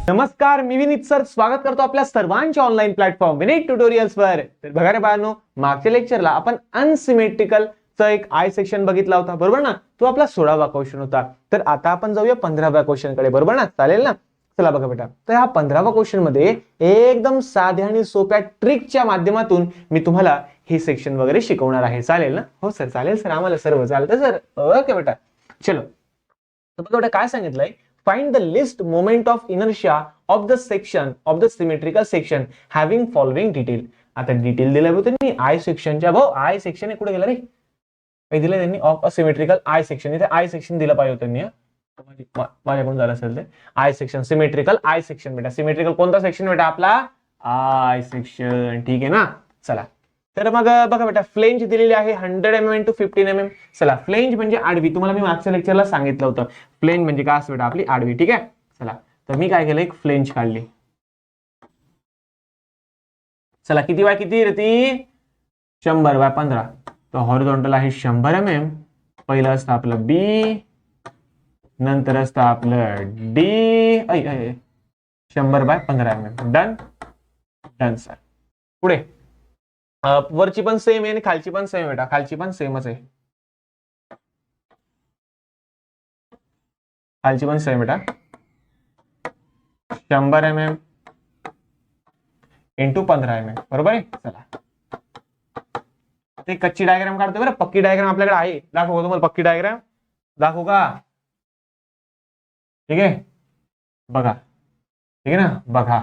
नमस्कार, मी विनीत सर स्वागत करतो आपल्या सर्वांच्या ऑनलाईन प्लॅटफॉर्म विनीत ट्युटोरियल्स वर. तर बघा रे बाळांनो, मागच्या लेक्चरला आपण अनसिमेट्रिकल चा एक आय सेक्शन बघितला होता, बरोबर ना. तो आपला 16वा क्वेश्चन होता. तर आता आपण जाऊया 15व्या क्वेश्चन कडे, बरोबर ना. चालेल ना. चला बघा बेटा, तर हा 15वा क्वेश्चन मध्ये एकदम साध्या आणि सोप्या ट्रिकच्या माध्यमातून मी तुम्हाला हे सेक्शन वगैरे शिकवणार आहे. चालेल ना. हो सर, चालेल सर, आम्हाला सर्व चालतं सर. ओके बेटा, चलो. तर बघा बेटा, काय सांगितलंय, find the least moment of inertia of the section of the symmetrical section having following detail. आता डिटेल दिलं होतं त्यांनी आय सेक्शनच्या. भाऊ आय सेक्शन कुठे गेलं रे, काही दिलं त्यांनी of a symmetrical I section. इथे आय सेक्शन दिलं पाहिजे होतं त्यांनी, माझ्याकडून झालं असेल ते. I section, symmetrical I section बेटा. सिमेट्रिकल कोणता सेक्शन बेटा आपला? I section. ठीक आहे ना. चला, तर मग बघा बेटा, फ्लेंज दिलेली आहे 100 mm इंटू 15 mm. चला, फ्लेंज म्हणजे आडवी. तुम्हाला मी मागच्या लेक्चरला सांगितलं होतं फ्लेंज म्हणजे काय असतं बेटा, आपली आडवी. ठीक आहे. चला, तर मी काय केलं, एक फ्लेंज काढली. चला, किती बाय किती रे ती? 100/15. तर हॉरिझॉन्टल आहे 100 mm. पहिलं असतं आपलं बी, नंतर असतं आपलं D. 100/15 mm. Done done sir. पुढे वरची पण सेम आहे आणि खालची पण सेम आहे बेटा. खालची पण सेमच आहे. खालची पण सेम बेटा. 100 mm इंटू 15 mm. बरोबर आहे. चला, ते कच्ची डायग्राम काढतोय बरं. पक्की डायग्राम आपल्याकडे आहे. दाखवू तुम्हाला पक्की डायग्राम? दाखवू का? ठीक आहे, बघा. ठीक आहे ना, बघा.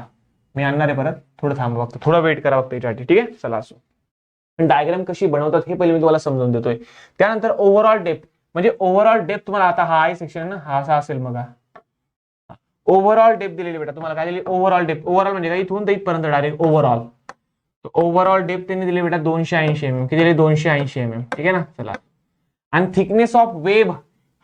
मी आणणार आहे परत. थोडं थांबा, बघतो, थोडं वेट करा बघतो याच्यासाठी. ठीक आहे, चला असो. डायग्राम कशी बनवतात हे पहिले मी तुम्हाला समजून देतोय. त्यानंतर ओव्हरऑल डेप्थ, म्हणजे ओव्हरऑल डेप्थ तुम्हाला आता हा आय सेक्शन ना, हा असा असेल बघा. ओव्हरऑल डेप्थ दिलेली बेटा तुम्हाला. काय दिली? Overall depth. ओव्हरऑल म्हणजे काय, इथून तर इथपर्यंत डायरेक्ट ओव्हरऑल. ओव्हरऑल डेप्थ त्यांनी दिली बेटा 280 mm. किती दिली? 280 mm. ठीक आहे ना. चला, आणि थिकनेस ऑफ वेब,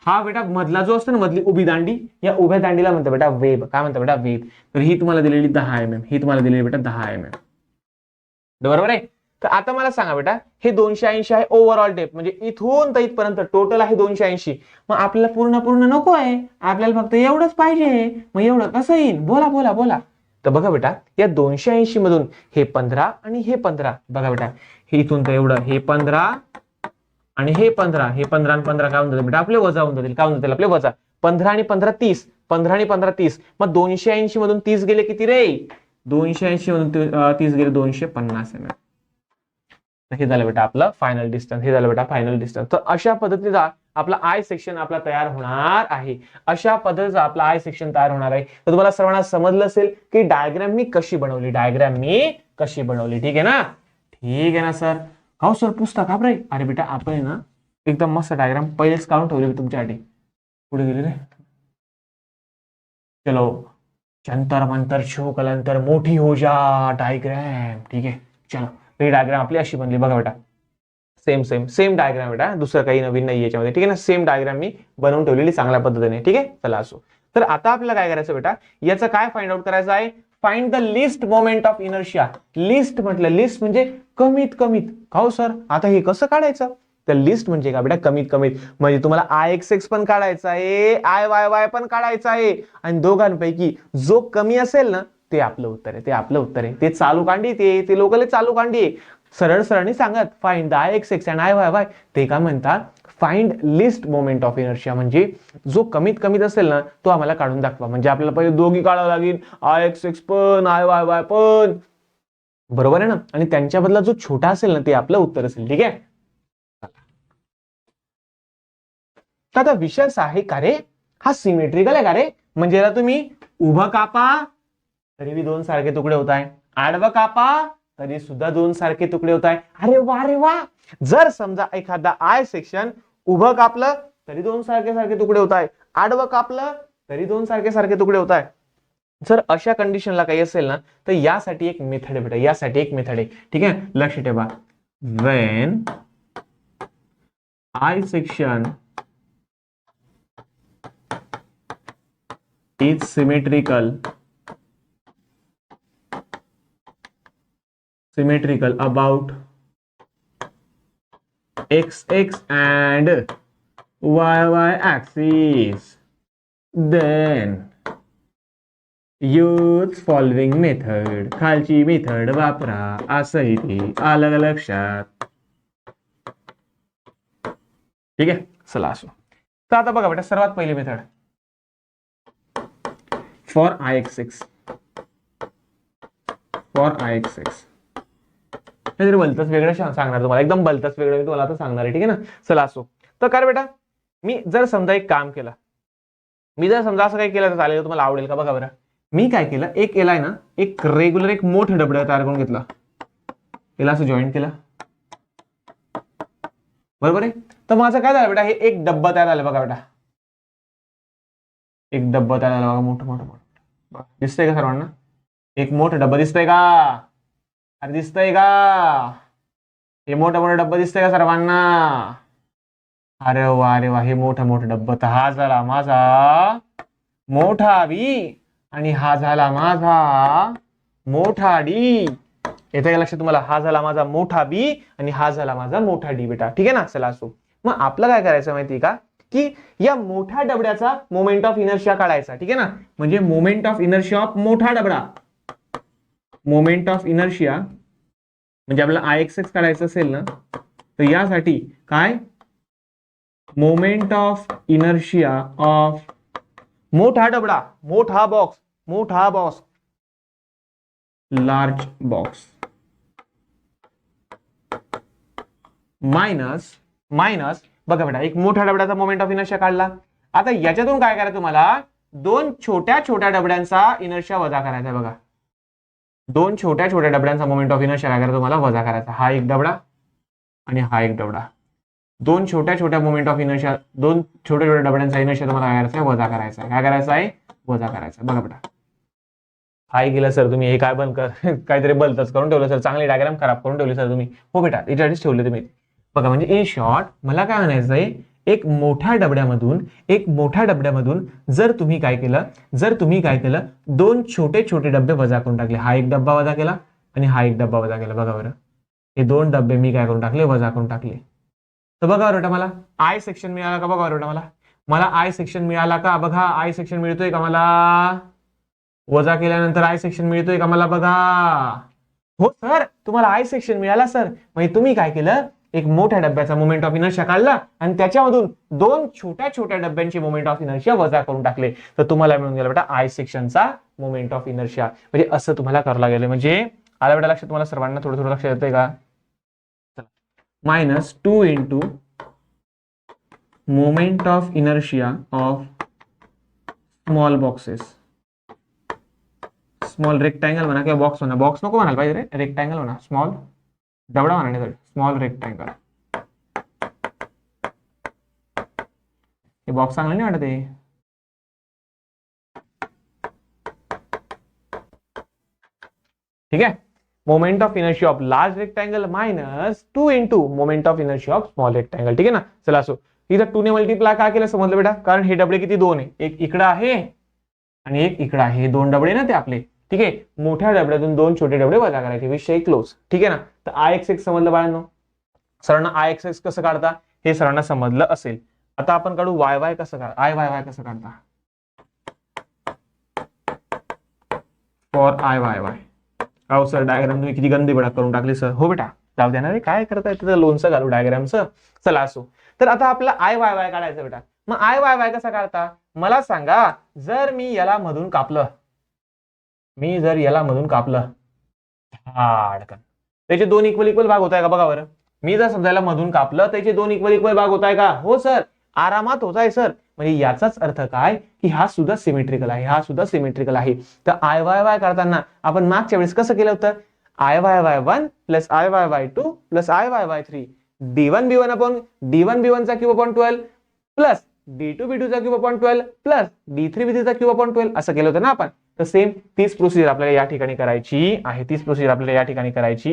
हा बेटा मधला जो असतो ना, मधली उभी दांडी, या उभ्या दांडीला म्हणतात बेटा वेब. काय म्हणतात बेटा? वेब. तर ही तुम्हाला दिलेली 10 mm. ही तुम्हाला दिलेली बेटा 10 mm. बरोबर आहे. तर आता मला सांगा बेटा, हे 280 आहे ओव्हरऑल डेप्थ, म्हणजे इथून तर इथपर्यंत टोटल आहे 280. मग आपल्याला पूर्ण नको आहे, आपल्याला फक्त एवढंच पाहिजे. मग एवढं कसं येईल? बोला बोला बोला. तर बघा बेटा, या 280 मधून हे 15 आणि हे 15. बघा बेटा, हे इथून तर एवढं, हे 15 आणि हे 15. हे 15 आणि 15 काय होऊन जातील बेटा? आपले वजा होऊन जातील. काय होऊन जातील आपले? वजा. 15 आणि 15 30. 15 आणि 15 30. मग 280 मधून 30 गेले किती रे? 280 मधून 30 गेले 250 mm. हे झालं बेटा आपलं फायनल डिस्टन्स. हे झालं बेटा फायनल डिस्टन्स. तर अशा पद्धतीचा आपला आय सेक्शन आपला तयार होणार आहे. अशा पद्धतीचा आपला आय सेक्शन तयार होणार आहे. तर तुम्हाला सर्वांना समजलं असेल की डायग्राम मी कशी बनवली. डायग्राम मी कशी बनवली. ठीक आहे ना. ठीक आहे ना सर. हो सर, पुस्तक का रे? अरे बेटा, आपण ना एकदम मस्त डायग्राम पहिलेच काढून ठेवली तुमच्यासाठी. पुढे गेले रे. चलो, जंतर मंतर छो कलंतर मोठी हो जा डायग्राम. ठीक आहे, चलो. ही डायग्राम आपली अशी बनली. बघा बेटा, सेम सेम सेम डायग्राम बेटा, दुसरं काही नवीन नाही याच्यामध्ये. ठीक आहे ना. सेम डायग्राम मी बनवून ठेवलेली चांगल्या पद्धतीने. ठीक आहे, चला असो. तर आता आपल्याला काय करायचं बेटा, याचं काय फाइंड आउट करायचं आहे? Find the list moment of inertia. List म्हटलं, लिस्ट म्हणजे कमीत कमीत. हो सर, आता हे कसं काढायचं? तर लिस्ट म्हणजे का बेटा? कमीत कमीत. म्हणजे तुम्हाला आय एक्स एक्स पण काढायचा आहे, आय वाय वाय पण काढायचा आहे, आणि दोघांपैकी जो कमी असेल ना, ते आपलं उत्तर आहे. ते आपलं उत्तर आहे. ते चालू कांडी, ते लोकल चालू कांडी आहे. सरळ सरळनी सांगत, find the I x x and I Y Y. ते काय म्हणतात? Find list moment of inertia. म्हणजे जो कमीत कमीत असेल ना, तो आम्हाला काढून दाखवा. म्हणजे आपल्याला पहिले दोघी काढावं लागेल, आय एक्स एक्स पण, आय वाय वाय पण. बरोबर आहे ना. आणि त्यांच्या बदला जो छोटा असेल ना, ते आपलं उत्तर असेल. ठीक आहे. तर आता विषय असा आहे का रे, हा सिमेट्रिकल आहे का रे? म्हणजे याला तुम्ही उभं कापा तरी बी दोन सारखे तुकडे होत आहे, आडवं कापा तरी सुद्धा दोन सारखे तुकडे होत आहे. अरे वा रे वा. जर समजा एखादा आय सेक्शन उभं कापलं तरी दोन सारखे सारखे तुकडे होत आहे, आडवं कापलं तरी दोन सारखे सारखे तुकडे होत आहे. जर अशा कंडिशनला काही असेल ना, तर यासाठी एक मेथड आहे बेटा. यासाठी एक मेथड आहे. ठीक आहे, लक्ष ठेवा. When I section is symmetrical about x and y axis, then use following method, खालची मेथड वापरा असं इथे आलं लक्षात. ठीक आहे, चला असो. तर आता बघा बेटा, सर्वात पहिली method for IX6. For IX6 काहीतरी भलतंच वेगळं सांगणार तुम्हाला, एकदम भलतंच वेगळं मी तुम्हाला आता सांगणार आहे. ठीक आहे ना, चला असो. तर काय बेटा, मी जर समजा एक काम केलं, मी जर समजा असं काही केलं तर चालेल, तुम्हाला आवडेल का? बघा बरं, मी काय केलं, एक केलाय ना, एक रेग्युलर एक मोठं डबडं तयार करून घेतलं, याला असं जॉईन केलं, बरोबर आहे. तर माझं काय झालं बेटा, हे एक डब्बा तयार झालं. बघा बेटा, एक डब्बा तयार झाला. बघा, मोठं मोठं मोठं दिसतंय का सर्वांना? एक मोठं डब्बा दिसतंय का? अरे दिसतंय का? हे मोठं मोठं डब्बा दिसतंय का सर्वांना? अरे वा, अरे वा, हे मोठं मोठं डब्बा. तर हा झाला माझा मोठा बी आणि हा झाला माझा मोठा डी. येतं का लक्षात तुम्हाला? हा झाला माझा मोठा बी आणि हा झाला माझा मोठा डी बेटा. ठीक आहे ना, चला असो. मग आपलं काय करायचं माहिती का, की या मोठ्या डबड्याचा मोमेंट ऑफ इनर्शिया काढायचा. ठीक आहे ना, म्हणजे मोमेंट ऑफ इनर्शिया ऑफ मोठा डबडा, मोमेंट ऑफ इनर्शिया म्हणजे आपल्याला IX6 काढायचं असेल ना, तर यासाठी काय, मोमेंट ऑफ इनर्शिया ऑफ मोठा डबडा, मोठा बॉक्स, मोठा box, large box, minus minus. बघा बेटा, एक मोठ्या डबड्याचा मोमेंट ऑफ इनर्शिया काढला. आता याच्यातून काय करायचं तुम्हाला, दोन छोट्या छोट्या डबड्यांचा इनर्शिया वजा करायचा आहे. बघा, दोन छोट्या छोट्या डबड्यांचा मोमेंट ऑफ इनर्शिया काय करायचा तुम्हाला, वजा करायचा. हा एक डबडा आणि हा एक डबडा, दोन छोट्या छोट्या मोमेंट ऑफ इनर्शिया, दोन छोट्या छोट्या डबड्यांचा इनर्शिया तुम्हाला काय करायचा आहे, वजा करायचा आहे. काय करायचं आहे, वजा करायचा. बघा बेटा, हाय गेलं सर तुम्ही, हे काय बंद कर काहीतरी बलतच करून ठेवलं सर, चांगली डायग्राम खराब करून ठेवली सर तुम्ही. हो बेटा, याच्यासाठीच ठेवले तुम्ही. बघा, म्हणजे इन शॉर्ट मला काय म्हणायचं आहे, एक मोठ्या डबड्यामधून जर तुम्ही काय केलं, दोन छोटे छोटे डबे वजा करून टाकले. हा एक डब्बा वजा केला आणि हा एक डब्बा वजा केला. बघा बरं, हे दोन डब्बे मी काय करून टाकले, वजा करून टाकले. तर बघा बरं मला आय सेक्शन मिळाला का? बघा बरं मला आय सेक्शन मिळाला का? बघा, आय सेक्शन मिळतोय का मला? वजा केल्यानंतर आय सेक्शन मिळतोय का मला? बघा, हो सर, तुम्हाला आय सेक्शन मिळाला सर. म्हणजे तुम्ही काय केलं, एक मोठ्या डब्याचा मोमेंट ऑफ इनर्शिया काढला आणि त्याच्यामधून दोन छोट्या छोट्या डब्यांचे मोमेंट ऑफ इनर्शिया वजा करून टाकले. तर तुम्हाला मिळून गेला बेटा आय सेक्शनचा मोमेंट ऑफ इनर्शिया. म्हणजे असं तुम्हाला करावं लागेल. म्हणजे आला बेटा लक्षात तुम्हाला सर्वांना? थोडं थोडं लक्षात येतंय का? -2 into moment of inertia of small boxes, small rectangle म्हणा किंवा बॉक्स म्हणा, बॉक्स नको म्हणायला पाहिजे रे, रेक्टँगल म्हणा, स्मॉल डबडा म्हणा नाही, स्मॉल रेक्टँगल. हे बॉक्स चांगलं नाही वाटत आहे. ठीक आहे, moment of inertia of large rectangle -2 into moment of inertia of small rectangle. ठीक आहे ना, चला असो. इथं 2 ने मल्टिप्लाय का केलं समजलं बेटा? कारण हे डबडे किती, दोन आहे, एक इकडं आहे आणि एक इकडं आहे, हे दोन डबडे ना ते आपले. ठीक आहे, मोठ्या डबड्यातून दोन छोटे डबडे वजा करायचे, विषय क्लोज. ठीक आहे ना, तर IX6 समजलं बाळांनो? सरांना IX6 कसं काढता हे सरांना समजलं असेल. आता आपण काढू YY कसं IYY कसं काढता फॉर IYY. अहो सर, डायग्राम तुम्ही किती गंदी बडा करून टाकली सर. हो बेटा, जाऊ द्या ना रे, काय करताय तिथं, लोणचं घालू डायग्रामचं. चला असो. तर आता आपला IYY काढायचं बेटा. मग IYY कसा काढता मला सांगा. जर मी याला मधून कापलं, त्याचे दोन इक्वल भाग होत आहे का? बघा बरं, मी जर समजायला मधून कापलं, त्याचे दोन इक्वल भाग होत आहे का? हो सर, आरामात होत आहे सर. म्हणजे याचाच अर्थ काय, की हा सुद्धा सिमेट्रिकल आहे, तर IYY करताना आपण मागच्या वेळेस कसं केलं होतं, IYY1 plus IYY2 plus IYY3 D1B1 upon D1B1 चा क्यूब अपॉन 12 प्लस D2B2 चा क्यूब अपॉन 12 प्लस D3B3 चा क्यूब अपॉन 12 असं केलं होतं ना आपण. तर सेम तीच प्रोसिजर आपल्याला या ठिकाणी करायची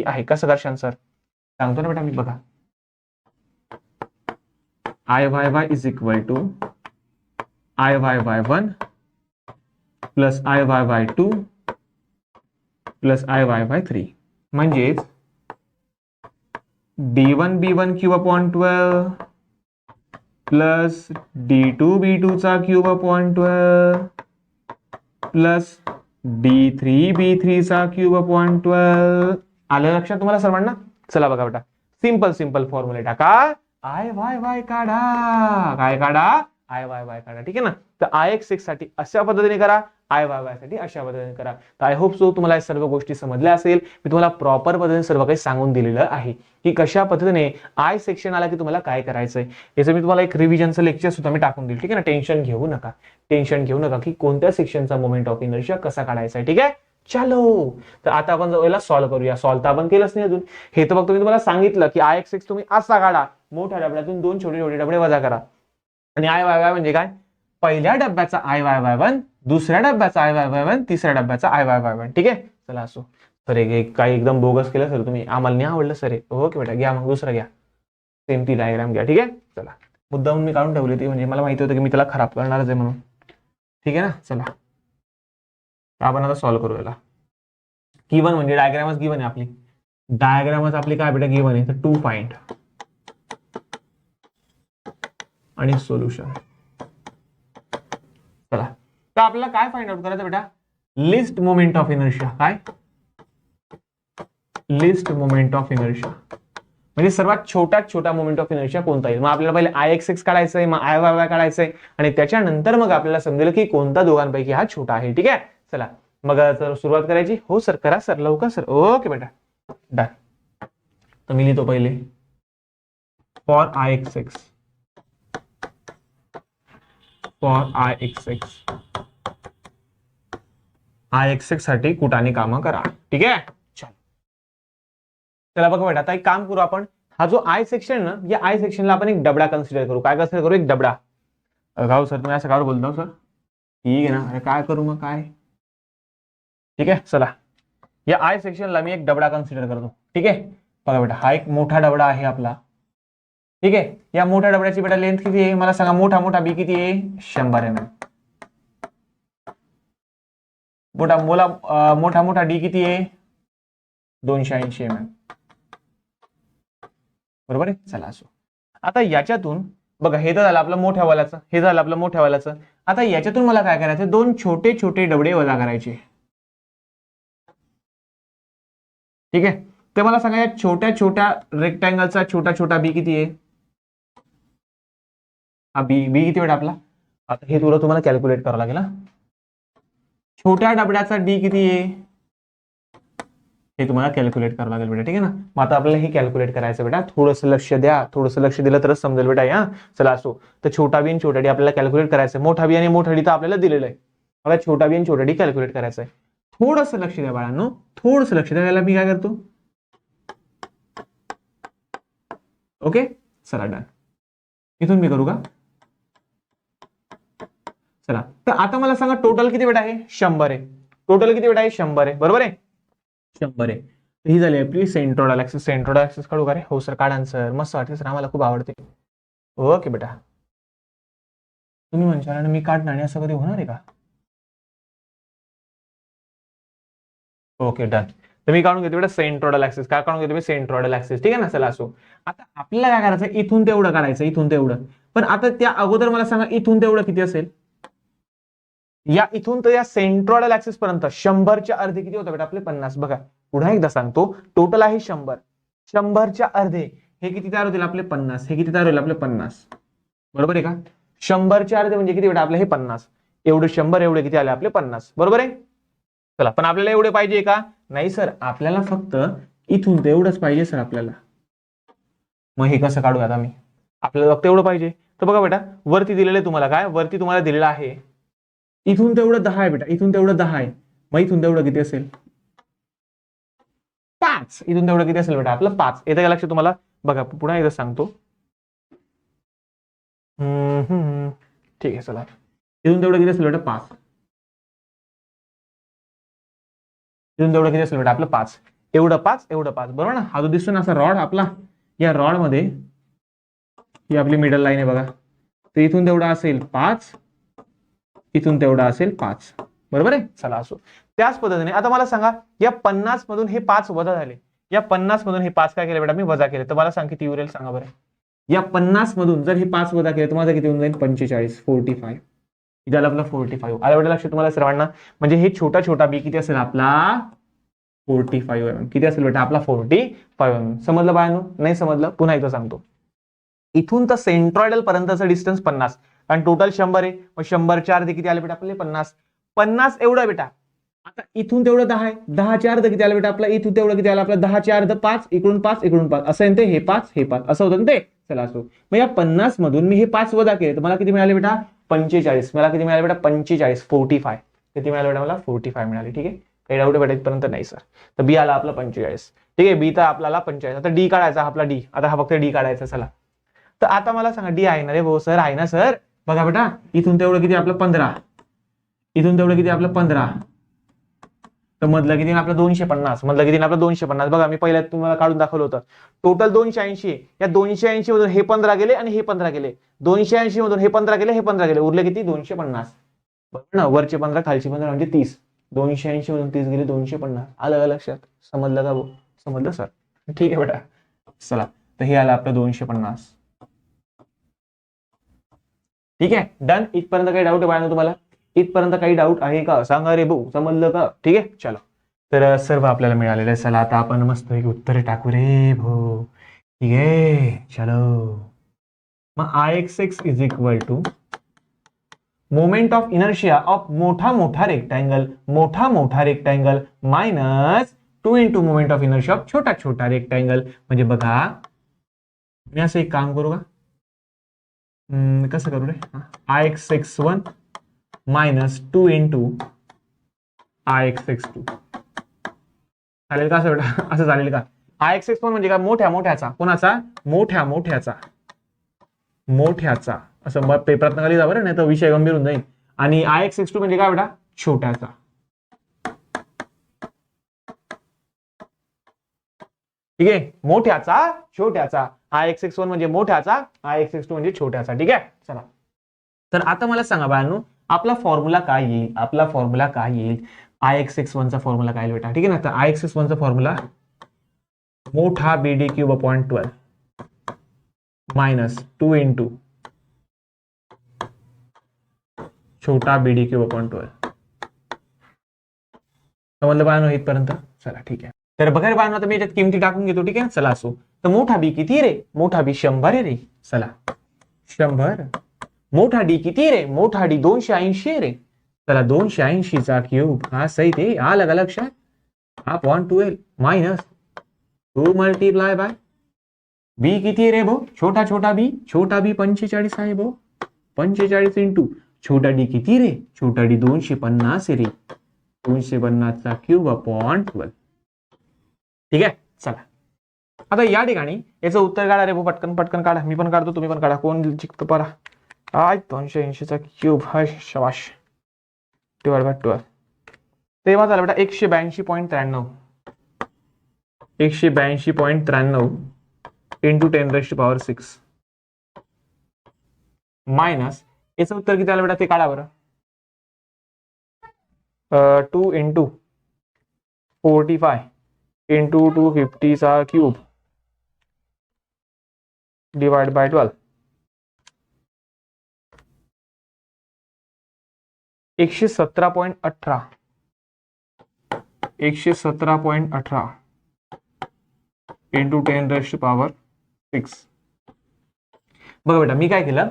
आहे. कसं करशाल सर? सांगतो ना बेटा मी. बघा, IYY is equal to IYY1 plus IYY2 plus IYY3 म्हणजेच D1B1 cube upon 12 plus D2B2 चा क्यूब अपॉन 12 प्लस d3 चा क्यूब अपॉन 12. आलं लक्षात तुम्हाला सर्वांना? चला बघा बेटा, सिंपल सिंपल फॉर्म्युले टाका. आय वाय वाय काढा. काय काढा? आय वाय वाय काढा. ठीक आहे ना? तर IX6 साठी अशा पद्धतीने करा, आय वाय वाय साठी अशा पद्धतीने करा. तर आय होप सो तुम्हाला सर्व गोष्टी समजल्या असेल. मी तुम्हाला प्रॉपर पद्धतीने सर्व काही सांगून दिलेलं आहे की कशा पद्धतीने आय सेक्शन आला की तुम्हाला काय करायचंय. याचं मी तुम्हाला एक रिव्हिजनचं लेक्चर सुद्धा मी टाकून देईल. ठीक आहे ना? टेन्शन घेऊ नका, टेन्शन घेऊ नका की कोणत्या सेक्शनचा मोमेंट ऑफ इनर्शिया कसा काढायचा आहे. ठीक आहे? चलो, तर आता आपण याला सॉल्व्ह करूया. सॉल्व्ह तर आपण केलंच नाही अजून. हे तर फक्त मी तुम्हाला सांगितलं की IX6 तुम्ही असा काढा, मोठ्या डबड्यातून दोन छोटे छोटे डबडे वजा करा. आणि आय वाय वाय म्हणजे काय? पहिल्या डब्याचा आय वाय वाय वन, दुसऱ्या डब्याचा आय वाय वाय वन, तिसऱ्या डब्याचा आय वाय वाय वन. ठीक आहे? चला असो. सर काही एकदम बोगस केलं सर तुम्ही, आम्हाला नाही आवडलं सर. ओके बेटा, घ्या मग दुसरं घ्या, सेम ती डायग्राम घ्या. ठीक आहे? चला, मुद्दाहून मी काढून ठेवली ती, म्हणजे मला माहिती होतं की मी त्याला खराब करणारच आहे म्हणून. ठीक आहे ना? चला, आपण आता सॉल्व्ह करू याला. गिवन म्हणजे डायग्रामच गिवन आहे आपली. डायग्रामच आपली काय बेटा गिवन आहे. तर 2 फाइंड आणि सोल्युशन. चला, तर आपल्याला काय फाइंड आउट करायचं बेटा? List moment of inertia. काय? लिस्ट मोमेंट ऑफ इनर्शिया म्हणजे सर्वात छोट्यात छोटा मोमेंट ऑफ इनर्शिया कोणता येईल. मग आपल्याला पहिले IX6 काढायचंय, मग आय वाय वाय काढायचंय, आणि त्याच्यानंतर मग आपल्याला समजेल की कोणता दोघांपैकी हा छोटा आहे. ठीक आहे? चला मग सुरुवात करायची. हो सर, करा सर, लवकर सर. ओके बेटा, डन. तर मी लिहितो पहिले फॉर IX6, फॉर IX6 साठी कुटाने कामं करा. ठीक आहे? चला बघा बेटा, आता एक काम करू आपण. हा जो आय सेक्शन ना, या आय सेक्शनला आपण एक डबडा कन्सिडर करू. काय कन्सिडर करू? एक डबडा. गाव सर, तुम्ही असं काय बोलता सर? ठीक आहे ना? अरे काय करू मग काय? ठीक आहे, चला, या आय सेक्शनला मी एक डबडा कन्सिडर करतो. ठीक आहे? बघा बेटा, हा एक मोठा डबडा आहे आपला. ठीक आहे? या मोठ्या डबड्याची बेटा लेंथ किती आहे मला सांगा? मोठा मोठा बी किती आहे? 100 mm. मोठा मोठा डी किती आहे? 280 mm. बरोबर आहे? चला असो. आता याच्यातून बघा, हे तर झालं आपलं मोठ्या वाल्याचं, हे झालं आपलं मोठ्या वाल्याचं. आता याच्यातून मला काय करायचं? दोन छोटे छोटे डबडे वजा करायचे. ठीक आहे? तर मला सांगा, या छोट्या छोट्या रेक्टँगलचा छोटा छोटा बी किती आहे? हा बी किती वेळ आपला? आता हे तुम्हाला कॅल्क्युलेट करावं लागेल. छोट्या डबड्याचा डी किती आहे हे तुम्हाला कॅल्क्युलेट करावं लागेल बेटा. ठीक आहे ना? मग आता आपल्याला हे कॅल्क्युलेट करायचं बेटा. थोडंसं लक्ष द्या, थोडंसं लक्ष दिलं तरच समजेल बेटा. या चला असो. तर छोटा बी आणि छोटा डी आपल्याला कॅल्क्युलेट करायचं. मोठा बी आणि मोठा डी तर आपल्याला दिलेलं आहे. मला छोटा बी आणि छोटा डी कॅल्क्युलेट करायचं आहे. थोडंसं लक्ष द्या बाळांनो, थोडंसं लक्ष द्या. याला मी काय करतो? ओके, चला डन. इथून मी करू का? चला, तर आता मला सांगा टोटल किती बेटा आहे? 100 आहे. टोटल किती बेटा आहे? 100 आहे. बरोबर आहे? 100 आहे. ही झाली आपली सेंट्रोइडल ऍक्सिस. सेंट्रोइडल ऍक्सिस काढू का रे? हो सर, काढा सर. मस्त वाटते सर, आम्हाला खूप आवडते. ओके बेटा, तुम्ही म्हणशाल आणि मी काढणार नाही असं कधी होणार आहे का? Okay done. तर मी काढून घेतो बेटा सेंट्रोइडल ऍक्सिस. काय काढून घेतो मी? Centroidal axis. ठीक आहे ना? चला असो. आता आपल्याला काय करायचं? इथून तेवढं काढायचं, इथून तेवढं. पण आता त्या अगोदर मला सांगा, इथून तेवढं किती असेल? या इथून तर या सेंट्रोइडल ऍक्सिस पर्यंत 100च्या अर्धे किती होतं बेटा? आपले 50. बघा, पुन्हा एकदा सांगतो, टोटल आहे 100. 100च्या अर्धे हे किती तयार होतील? आपले 50. हे किती तयार होईल? आपले 50. बरोबर आहे का? 100च्या अर्धे म्हणजे किती बेटा? आपले हे 50. एवढे 100, एवढे किती आले? आपले 50. बरोबर आहे? चला, पण आपल्याला एवढे पाहिजे का? नाही सर, आपल्याला फक्त इथून तेवढंच पाहिजे सर आपल्याला. मग हे कसं काढू आता मी? आपल्याला फक्त एवढं पाहिजे. तर बघा बेटा, वरती दिलेलं आहे तुम्हाला. काय वरती तुम्हाला दिलेलं आहे? इथून तेवढं 10 आहे बेटा. इथून तेवढं 10 आहे. मग इथून तेवढं किती असेल? 5. इथून तेवढं किती असेल बेटा? आपलं 5. येतं का लक्षात तुम्हाला? बघा, पुन्हा एकदा सांगतो. ठीक आहे, चला. इथून तेवढं किती असेल बेटा? 5. इथून तेवढं किती असेल बेटा? आपलं 5. एवढं 5, एवढं 5. बरोबर ना? हा जो दिसतो ना असा रॉड आपला, या रॉड मध्ये ही आपली मिडल लाईन आहे बघा. तर इथून तेवढा असेल 5, इथून तेवढा असेल 5. बरोबर आहे? चला असो. त्याच पद्धतीने आता मला सांगा, या 50 मधून हे 5 वजा झाले. या 50 मधून हे 5 काय केले बेटा? मी वजा केले. तर मला सांग किती उरेल? सांगा बरं. या 50 मधून जर हे 5 वजा केले तर माझं किती होऊन जाईल? 45. 45. इथे आला आपला 45 आला बेटा लक्षात तुम्हाला सर्वांना. म्हणजे हे छोटा बी किती असेल आपला 45 mm. किती असेल बेटा आपला 45 mm. समजलं बाळांनो? नाही समजलं? पुन्हा एकदा सांगतो. इथून तर सेंट्रॉइडल पर्यंतचं डिस्टन्स 50 कारण टोटल 100 आहे. मग 100च्या अर्धे किती आले बेटा आपले 50 एवढं बेटा. आता इथून तेवढं 10 आहे. 10च्या अर्ध किती आलं बेटा आपला इथून तेवढं किती आलं आपला 10च्या अर्ध 5 इकडून 5 इकडून 5 असं आहे ते हे 5 हे 5 असं होतं ते. चला असो. मग या 50 मधून मी हे 5 वजा केले तर मला किती मिळाले बेटा 45. मला किती मिळाले बेटा 45 45 किती मिळाले बेटा मला 45 मिळाले. ठीक आहे. काही डाऊट बेटा इथपर्यंत नाही सर. तर बी आला आपला 45. ठीक आहे. बी तर आपल्याला 45. आता डी काढायचा आपला डी. आता हा फक्त डी काढायचा. चला तर आता मला सांगा डी आहे ना रे भाऊ सर आहे ना सर. बघा बेटा इथून तेवढं किती आपलं 15 इथून तेवढं किती आपलं 15 तर मधलं किती आपलं 250 मधलं किती आपलं 250. बघा मी पहिल्या तुम्हाला काढून दाखवलं होतं. टोटल 280 या 280 मधून हे 15 गेले आणि हे 15 गेले. 280 मधून हे 15 गेले हे 15 गेले उरले किती 250. बरोबर ना. वरचे 15 खालचे 15 म्हणजे 30. 280 मधून 30 गेले 250. आलं लक्षात? समजलं का भाऊ? समजलं सर? ठीक आहे बेटा. चला तर हे आलं आपलं 250. ठीक आहे. डन. इथपर्यंत काही डाऊट आहे तुम्हाला? इथपर्यंत काही डाऊट आहे का सांगा रे भाऊ. समजलं का? ठीक आहे. चलो तर सर्व आपल्याला मिळालेलं आहे. चला आता आपण मस्त उत्तरे टाकू रे भाऊ. ठीक आहे. चलो मग Ix is equal to moment of inertia of मोठा rectangle minus 2 into moment of inertia of छोटा रेक्टँगल. म्हणजे बघा मी असं एक काम करू का कसं करू रे Ix1 मायनस 2 इंटू Ix2 चालेल का असं बेटा? असं चालेल का? Ix1 म्हणजे का मोठ्याचा कोणाचा मोठ्याचा असं मग पेपरात खाली जा बरं नाही तर विषय गंभीर होऊन जाईल. आणि Ix2 म्हणजे काय बेटा छोट्याचा. ठीक आहे. मोठ्याचा छोट्याचा. Ix1 म्हणजे मोठ्याचा Ix2 म्हणजे छोट्याचा. ठीक आहे. चला तर आता मला सांगा बाळांनो आपला फॉर्म्युला काय येईल? Ix1 चा फॉर्म्युला काय बेटा? ठीक आहे ना. तर Ix1 चा फॉर्म्युला मोठा BD cube upon 12 minus 2 into छोटा BD क्यूब अपॉन 12. समजलं बाळांनो इथपर्यंत? चला ठीक आहे. तर बघा बाळांनो आता मी याच्यात किमती टाकून घेतो. ठीक आहे. चला असो. तर मोठा बी किती रे? मोठा बी 100 आहे रे. चला 100. मोठा डी किती रे? मोठा डी 280 रे. चला 280 चा क्यूब हा सही ते आलं लक्षात अपॉन 12 मायनस 2 मल्टिप्लाय बाय बी किती रे भाऊ? छोटा बी 45 आहे भाऊ. 45 इंटू छोटा डी किती रे? छोटा डी 250 रे. 250 चा क्यूब अपॉन 12. ठीक आहे. चला आता या ठिकाणी याचं उत्तर काढा रे भाऊ. पटकन काढा. मी पण काढतो तुम्ही पण काढा. कोण जिंकतो परा? 280 चा क्यूब हा शबाश डिवाइड बाय 12 तेव्हा झालं बेटा 182.93 182.93 इंटू 10⁻6 मायनस याचं उत्तर किती आलं बेटा ते काढा बरं. 2 इंटू 45 इंटू 250 चा क्यूब डिवाइड बाय 12 117.18 इंटू 10⁻6. बघा बेटा मी काय केलं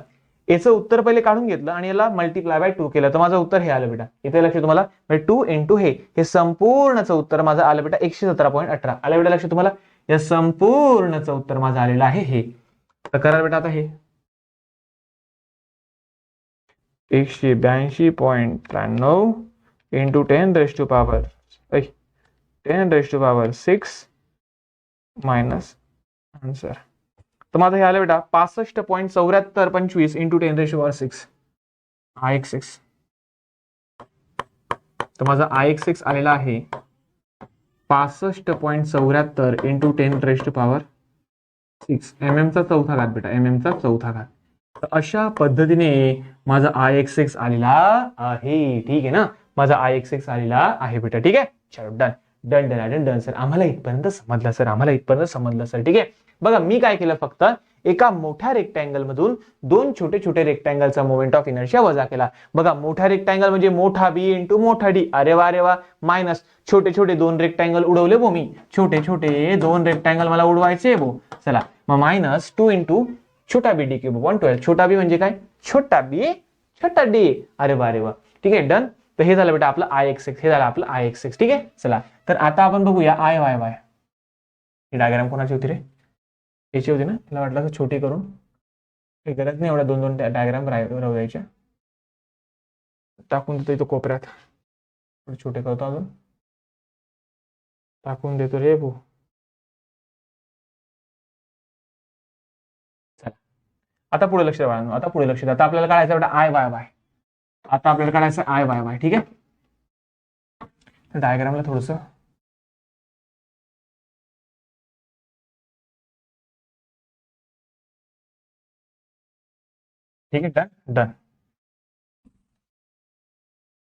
याचं उत्तर पहिले काढून घेतलं आणि याला मल्टिप्लाय बाय 2 केलं तर माझं उत्तर हे आलं बेटा. इथे लक्ष तुम्हाला 2 इंटू हे संपूर्णचं उत्तर माझं आलं बेटा 117.18 आलं बेटा. लक्ष तुम्हाला या संपूर्णचं उत्तर माझं आलेलं आहे हे. तर करा बेटा आता हे 182.93 इंटू 10⁻6 मायनस आन्सर. तर माझं हे आलं बेटा 65.7425 इंटू 10⁻6 Ix6. तर माझा Ix6 आलेला आहे 65.74 इंटू 10⁻6 mm चा चौथा घात बेटा. mm चा चौथा घात. तर अशा पद्धतीने माझा Ix6 आलेला आहे. ठीक आहे ना. माझा Ix6 आलेला आहे बेटा. ठीक आहे. चलो डन सर. आम्हाला इथपर्यंत समजलं सर. ठीक आहे. बघा मी काय केलं फक्त एका मोठ्या रेक्टँगल मधून दोन छोटे छोटे रेक्टँगलचा मोमेंट ऑफ इनर्शिया वजा केला. बघा मोठा रेक्टँगल म्हणजे मोठा बी इंटू मोठा डी. अरे वा मायनस छोटे छोटे दोन रेक्टँगल उडवले भो मी. छोटे छोटे दोन रेक्टँगल मला उडवायचे भो. चला मग मायनस 2 इंटू छोटा बी डी क्यूब 112. छोटा बी म्हणजे काय? छोटा बी छोटा डी. अरे वा ठीक आहे डन. तर हे झालं बेटा आपलं आय एक्स एक्स. हे झालं आपलं आय एक्स एक्स. ठीक आहे चला तर आता आपण बघूया I Y Y. He diagram कोणाची होती रे? याची होती ना. मला वाटलं असं छोटी करून काही गरज नाही एवढ्या दोन दोन डायग्राम राहू द्यायच्या. टाकून देतो इथं कोपऱ्यात. छोटे करतो अजून. टाकून देतो रे भू. चला आता पुढे लक्ष द्या. आता पुढे लक्ष द्या. आता आपल्याला काढायचं बेटा आय वाय वाय. आता आपल्याला काढायचं आय वाय वाय. ठीक आहे तर डायग्रामला थोडस ठीक आहे डन डन.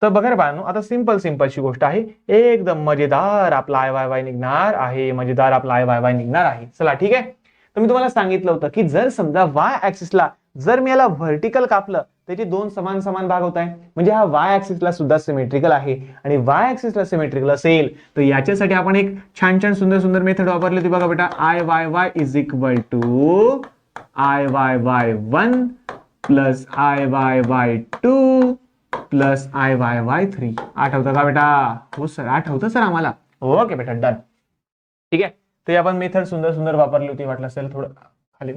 तर बघा रे बाळांनो आता सिंपलची गोष्ट आहे. एकदम मजेदार आपला आय वाय वाय निघणार आहे. मजेदार आपला आय वाय वाय निघणार आहे. चला ठीक आहे. तर मी तुम्हाला सांगितलं होतं की जर समजा वाय ऍक्सिसला जर मी याला व्हर्टिकल कापलं त्याचे दोन समान समान भाग होत आहे. म्हणजे हा वाय ऍक्सिसला सुद्धा सिमेट्रिकल आहे आणि वाय ऍक्सिसला सिमेट्रिकल असेल तर याच्यासाठी आपण एक छान छान सुंदर सुंदर मेथड वापरली होती बघा बेटा. I Y Y is equal to I Y Y 1 plus I Y Y 2 plus I Y Y 3. आठवतं का बेटा? हो सर आठवतं सर आम्हाला. ओके बेटा डन. ठीक आहे ते आपण मेथड सुंदर सुंदर वापरली होती. वाटलं असेल थोडं खाली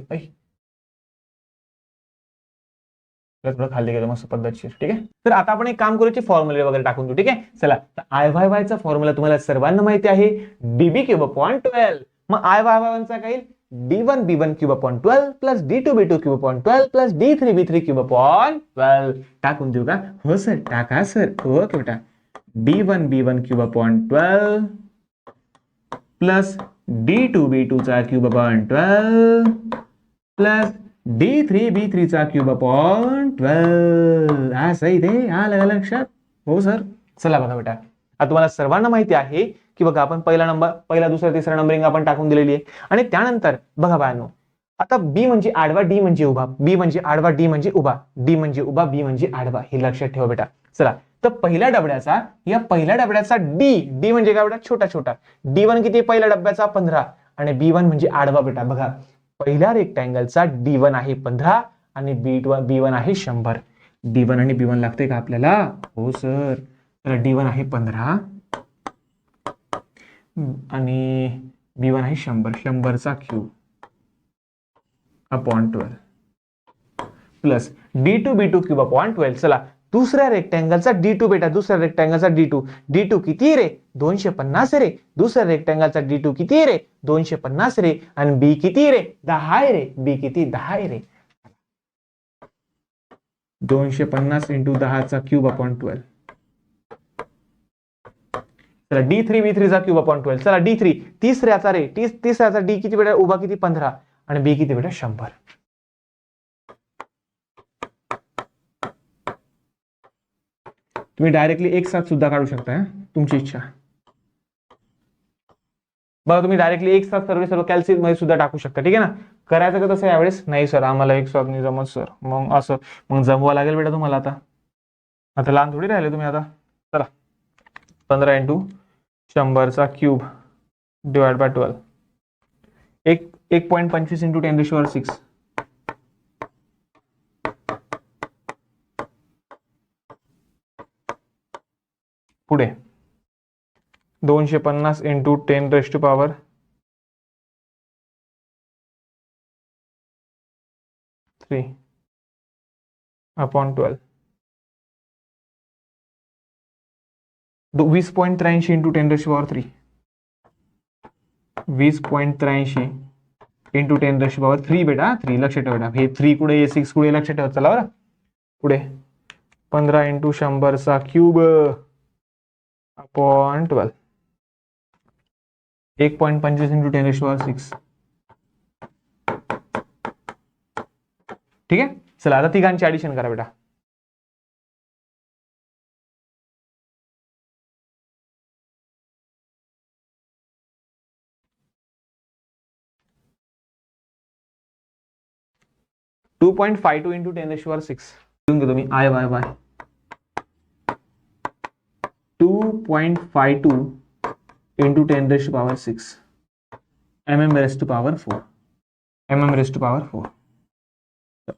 थोडं खाली गेलं मस्त पद्धतशीर. ठीक आहे तर आता आपण एक काम करूची फॉर्म्युले वगैरे टाकून देऊ. ठीक आहे चला तर आय वाय वाय चा फॉर्म्युला तुम्हाला सर्वांना माहिती आहे डीबी क्यूब अपॉन 12. मग आय वाय वाय चा काय d1 b1 cube upon 12 plus d2 b2 cube upon 12 plus d3 b3 cube upon 12. टाकून देऊ का? हो सर टाका सर. ओके बेटा d1 b1 cube upon 12 plus d2 b2 चा cube upon 12 plus d3 b3 चा क्यूब अपॉन 12. हा सही ते आलं का लक्षात? हो सर. चला बघा बेटा आता तुम्हाला सर्वांना माहिती आहे की बघा आपण पहिला नंबर पहिला दुसरा तिसरा नंबरिंग आपण टाकून दिलेली आहे. आणि त्यानंतर बघा बाळांनो आता बी म्हणजे आडवा डी म्हणजे उभा. बी म्हणजे आडवा डी म्हणजे उभा. डी म्हणजे उभा बी म्हणजे आडवा. हे लक्षात ठेवा बेटा. चला तर पहिल्या डबड्याचा डी डी म्हणजे काय बेटा? छोटा छोटा. D1 किती पहिल्या डब्याचा 15 आणि B1 म्हणजे आडवा बेटा. बघा पहिल्या रेक्टँगलचा D1 आहे 15 आणि B1 आहे 100. D1 आणि B1 लागते का आपल्याला? हो सर. तर D1 आहे 15 आणि B1 आहे 100. 100चा cube upon 12 plus D2 B2 cube upon 12. चला दुसऱ्या रेक्टँगलचा D2 बेटा. दुसऱ्या रेक्टँगलचा D2 किती रे? 250 रे. दुसऱ्या रेक्टँगलचा D2 किती रे? 250 रे. आणि B किती रे? 10 रे. B किती? 10 रे. 250 इंटू 10 चा क्यूब अपॉन 12. चला D3 B3 चा क्यूब अपॉन 12. चला D3 तिसऱ्याचा रे. तिसऱ्याचा D किती बेटा? उभा किती? 15 आणि B किती बेटा? 100. तुम्ही डायरेक्टली एक साथ सुद्धा काढू शकता. तुमची इच्छा. बघा तुम्ही डायरेक्टली एक साथ सर्व कॅल्सियम मध्ये सुद्धा टाकू शकता. ठीक आहे ना. करायचं का तसं यावेळेस? नाही सर आम्हाला एक साथ नाही जमत सर. मग असं मग जमवा लागेल बेटा तुम्हाला. आता लहान थोडी राहिले तुम्ही आता. चला 15 इंटू 100चा क्यूब डिवाइड बाय 12 1.25 इंटू 10⁶. पुढे 250 इंटू 10⁻³ अपॉन 12. 20.83 इंटू 10⁻³ 20.83 इंटू 10⁻³ बेटा. 3 लक्षात ठेवा बेटा. हे 3 कुठे 6 कुठे लक्षात ठेवा. चला बरं पुढे 15 इंटू 100चा क्यूब अपॉन 12 1.25 इंटू 10⁻⁶. ठीक आहे चला आता तिघांची ऍडिशन करा बेटा. 2.52 इंटू 10⁶ लिहून घेतो मी I Y Y 2.52 into 10⁶ mm⁻⁴ mm⁻⁴.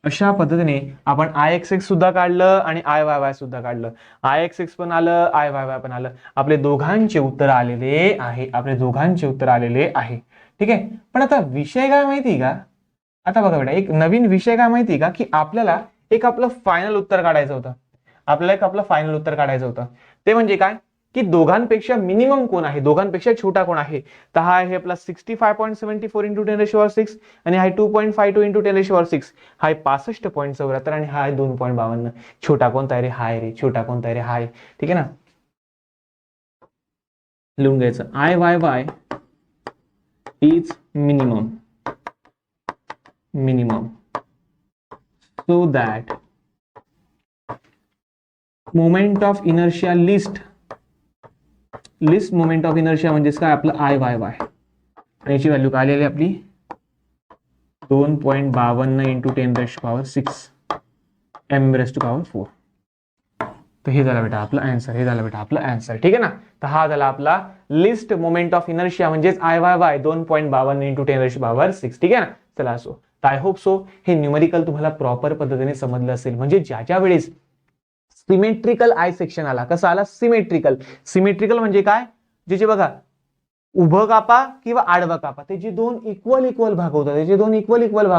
अशा पद्धतीने आपण IXX सुद्धा काढलं आणि IYY सुद्धा काढलं. IXX पण आलं, IYY पण आलं. आपले दोघांचे उत्तर आलेले आहे. ठीक आहे. पण आता विषय काय माहिती का? आता बघा बेटा, एक नवीन विषय काय माहिती का, की आपल्याला एक आपलं फायनल उत्तर काढायचं होतं. ते म्हणजे काय, की दोघांपेक्षा मिनिमम कोण आहे, दोघांपेक्षा छोटा कोण आहे. तर हा आहे आपला 65.74 इंटू 10⁶ आणि हा 2.52 इंटू 10⁶. हा 65.74 आणि हा 2.52. छोटा कोणता आहे रे? हाय रे. छोटा कोणता आहे रे? हाय. ठीक आहे ना. लिहून घ्यायचं IYY is minimum so that moment of inertia least moment of inertia म्हणजेच काय आपलं IYY. याची व्हॅल्यू काय आलेली आपली 2.52 इंटू 10⁶ mm⁻⁴. तर हे झालं बेटा आपलं आन्सर. ठीक आहे ना. तर हा झाला आपला लिस्ट मोमेंट ऑफ इनर्शिया म्हणजेच IYY 2.52 इंटू 10⁶. ठीक आहे ना. चला असो. आय होप सो हे न्यूमेरिकल तुम्हाला प्रॉपर पद्धतीने समजलं असेल. म्हणजे ज्या वेळेस सिमेट्रिकल आय सेक्शन आला, कसा आला? सिमेट्रिकल म्हणजे काय? जे बघा उभं कापा किंवा आडवं कापा, त्याचे दोन इक्वल भाग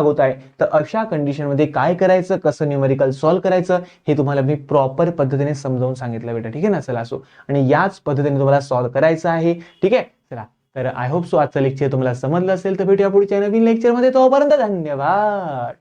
होत आहे. तर अशा कंडिशन मध्ये काय करायचं, कसं न्यूमेरिकल सॉल्व्ह करायचं, हे तुम्हाला मी प्रॉपर पद्धतीने समजावून सांगितलं बेटा. ठीक आहे ना. चला असो. आणि याच पद्धतीने तुम्हाला सॉल्व्ह करायचं आहे. ठीक आहे. चला, तर आय होप सो आजचं लेक्चर तुम्हाला समजलं असेल. तर भेटूया पुढच्या नवीन लेक्चरमध्ये. तोपर्यंत धन्यवाद.